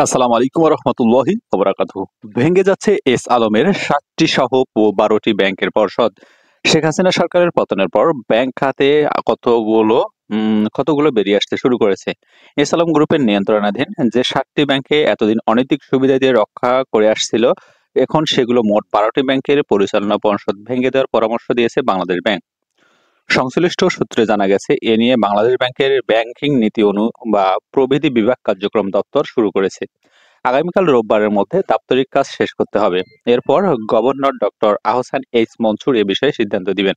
আসসালামু আলাইকুম ওয়া রাহমাতুল্লাহি ওয়া বারাকাতুহু। ভেঙে যাচ্ছে এস আলমের ৭টি সহ ১২টি ব্যাংকের পর্ষদ। শেখ হাসিনা সরকারের পতনের পর ব্যাংক খাতে কতগুলো বেরিয়ে আসতে শুরু করেছে। এস আলম গ্রুপের নিয়ন্ত্রণাধীন যে ৭টি ব্যাংকে এতদিন অনৈতিক সুবিধা দিয়ে রক্ষা করে আসছিল, এখন সেগুলো মোট ১২টি ব্যাংকের পরিচালনা পর্ষদ ভেঙে দেওয়ার পরামর্শ দিয়েছে বাংলাদেশ ব্যাংক। সংশ্লিষ্ট সূত্রে জানা গেছে, এ নিয়ে বাংলাদেশ ব্যাংকের ব্যাংকিং নীতি বা প্রবিধি বিভাগ কার্যক্রম দপ্তর শুরু করেছে। আগামীকাল রোববারের মধ্যে দাপ্তরিক কাজ শেষ করতে হবে। এরপর governor doctor Ahsan H Mansur এ বিষয়ে সিদ্ধান্ত দিবেন।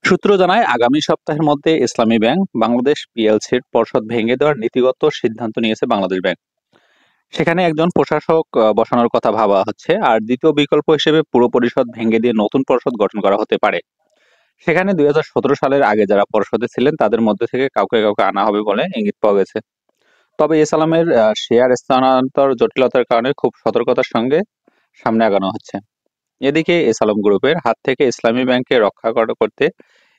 সূত্র জানায়, আগামী সপ্তাহের মধ্যে ইসলামী ব্যাংক বাংলাদেশ পিএলসির পর্ষদ ভেঙে দেওয়ার নীতিগত সিদ্ধান্ত নিয়েছে বাংলাদেশ ব্যাংক। সেখানে একজন প্রশাসক বসানোর কথা ভাবা হচ্ছে, আর দ্বিতীয় বিকল্প হিসেবে পুরো পরিষদ ভেঙে দিয়ে নতুন পর্ষদ গঠন করা হতে পারে। সেখানে ২০১৭ সালের আগে যারা পর্ষদে ছিলেন তাদের মধ্যে থেকে কাউকে কাউকে আনা হবে বলে ইঙ্গিত পাওয়া গেছে। তবে এ সালামের শেয়ার স্থানান্তর জটিলতার কারণে খুব সতর্কতার সঙ্গে সামনে আগানো হচ্ছে। এদিকে এ সালাম গ্রুপের হাত থেকে ইসলামী ব্যাংককে করতে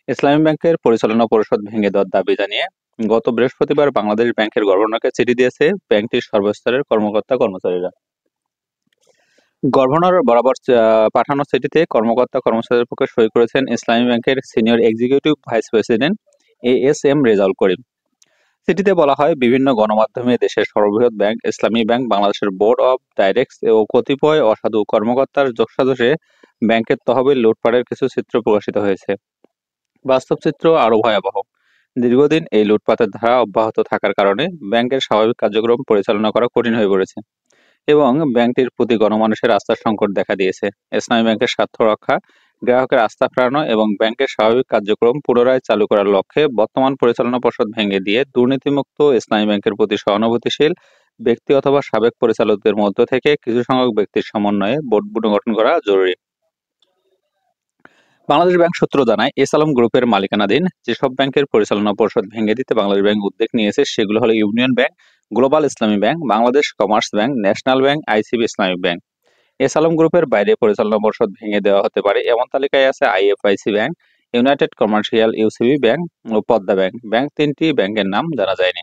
ইসলামী ব্যাংকের পরিচালনা পরিষদ ভেঙে দেওয়ার দাবি জানিয়ে গত বৃহস্পতিবার বাংলাদেশ ব্যাংকের গভর্নরকে চিঠি দিয়েছে ব্যাংকটির সর্বস্তরের কর্মকর্তা-কর্মচারীরা। গভর্নর বরাবর পাঠানো চিঠিতে কর্মকর্তা-কর্মচারীদের পক্ষে সই করেছেন ইসলামী ব্যাংকের senior executive vice president AS M Rezaul Karim. চিঠিতে বলা হয়, বিভিন্ন গণমাধ্যমে দেশের সর্ববৃহৎ ব্যাংক ইসলামী ব্যাংক বাংলাদেশের বোর্ড অব ডাইরেক্টরস ও কতিপয় অসাধু কর্মকর্তার যোগসাজশে ব্যাংকের তহবিল লুটপাটের কিছু চিত্র প্রকাশিত হয়েছে। বাস্তব চিত্র আরও ভয়াবহ। দীর্ঘদিন এই লুটপাটের ধারা অব্যাহত থাকার কারণে ব্যাংকের স্বাভাবিক কার্যক্রম পরিচালনা করা কঠিন হয়ে পড়েছে এবং ব্যাংকটির প্রতি গণমানুষের আস্থার সংকট দেখা দিয়েছে। ইসলামী ব্যাংকের স্বার্থ রক্ষা, গ্রাহকের আস্থা ফেরানো এবং ব্যাংকের স্বাভাবিক কার্যক্রম পুনরায় চালু করার লক্ষ্যে বর্তমান পরিচালনা পর্ষদ ভেঙে দিয়ে দুর্নীতিমুক্ত ইসলামী ব্যাংকের প্রতি সহানুভূতিশীল ব্যক্তি অথবা সাবেক পরিচালকদের মধ্য থেকে কিছু সংখ্যক ব্যক্তির সমন্বয়ে বোর্ড গঠন করা জরুরি। বাংলাদেশ ব্যাংক সূত্র জানায়, এস আলম গ্রুপের মালিকানাধীন যেসব ব্যাংকের পরিচালনা পর্ষদ ভেঙে দিতে বাংলাদেশ ব্যাংক উদ্যোগ নিয়েছে সেগুলো হলো ইউনিয়ন ব্যাংক, গ্লোবাল ইসলামী bank, Bangladesh commerce bank, national bank, ICB Islamic bank. S Alam গ্রুপের বাইরে পরিচালনা পর্ষদ ভেঙে দেওয়া হতে পারে এমন তালিকায় আছে IFIC bank, united commercial UCB bank ও পদ্মা ব্যাংক। তিনটি ব্যাংকের নাম জানা যায়নি।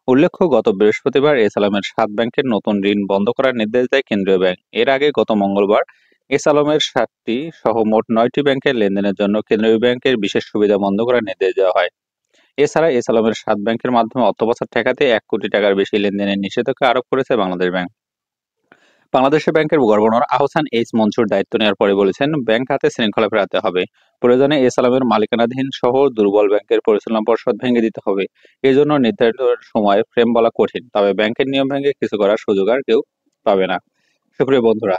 উল্লেখ্য, গত বৃহস্পতিবার এস আলমের ৭ ব্যাংকের নতুন ঋণ বন্ধ করার নির্দেশ দেয় কেন্দ্রীয় ব্যাংক। এর আগে গত মঙ্গলবার এস আলমের ৭টি সহ মোট ৯টি ব্যাংকের লেনদেনের জন্য কেন্দ্রীয় ব্যাংকের বিশেষ সুবিধা বন্ধ করার নির্দেশ দেওয়া হয়। এছাড়া এস আলমের ৭ ব্যাংকের মাধ্যমে অর্থ পাচার ঠেকাতে ১ কোটি টাকার বেশি লেনদেনের নিষেধাজ্ঞা আরোপ করেছে বাংলাদেশ ব্যাংক। বাংলাদেশের ব্যাংকের গভর্নর আহসান এইচ মনসুর দায়িত্ব নেওয়ার পরে বলেছেন, ব্যাংক খাতে শৃঙ্খলা ফেরাতে হবে। প্রয়োজনে এস আলমের মালিকানাধীন সহ দুর্বল ব্যাংকের পরিচালনা পর্ষদ ভেঙে দিতে হবে। এজন্য নির্ধারিত সময় ফ্রেম বলা কঠিন, তবে ব্যাংকের নিয়ম ভেঙে কিছু করার সুযোগ আর কেউ পাবে না। সুপ্রিয় বন্ধুরা,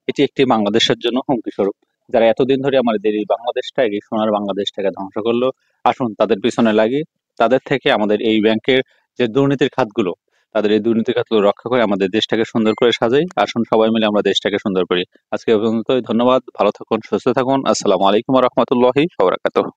এটি একটি বাংলাদেশের জন্য হুমকি স্বরূপ। যারা এতদিন ধরে আমাদের এই বাংলাদেশটাকে, সোনার বাংলাদেশটাকে ধ্বংস করলো, আসুন তাদের পিছনে লাগি। তাদের থেকে আমাদের এই ব্যাংকের যে দুর্নীতির খাতগুলো, তাদের এই দুর্নীতির খাতগুলো রক্ষা করে আমাদের দেশটাকে সুন্দর করে সাজাই। আসুন সবাই মিলে আমরা দেশটাকে সুন্দর করি। আজকে এ পর্যন্তই। ধন্যবাদ। ভালো থাকুন, সুস্থ থাকুন। আসসালামু আলাইকুম ওয়া রাহমাতুল্লাহি ওয়া বারাকাতুহু।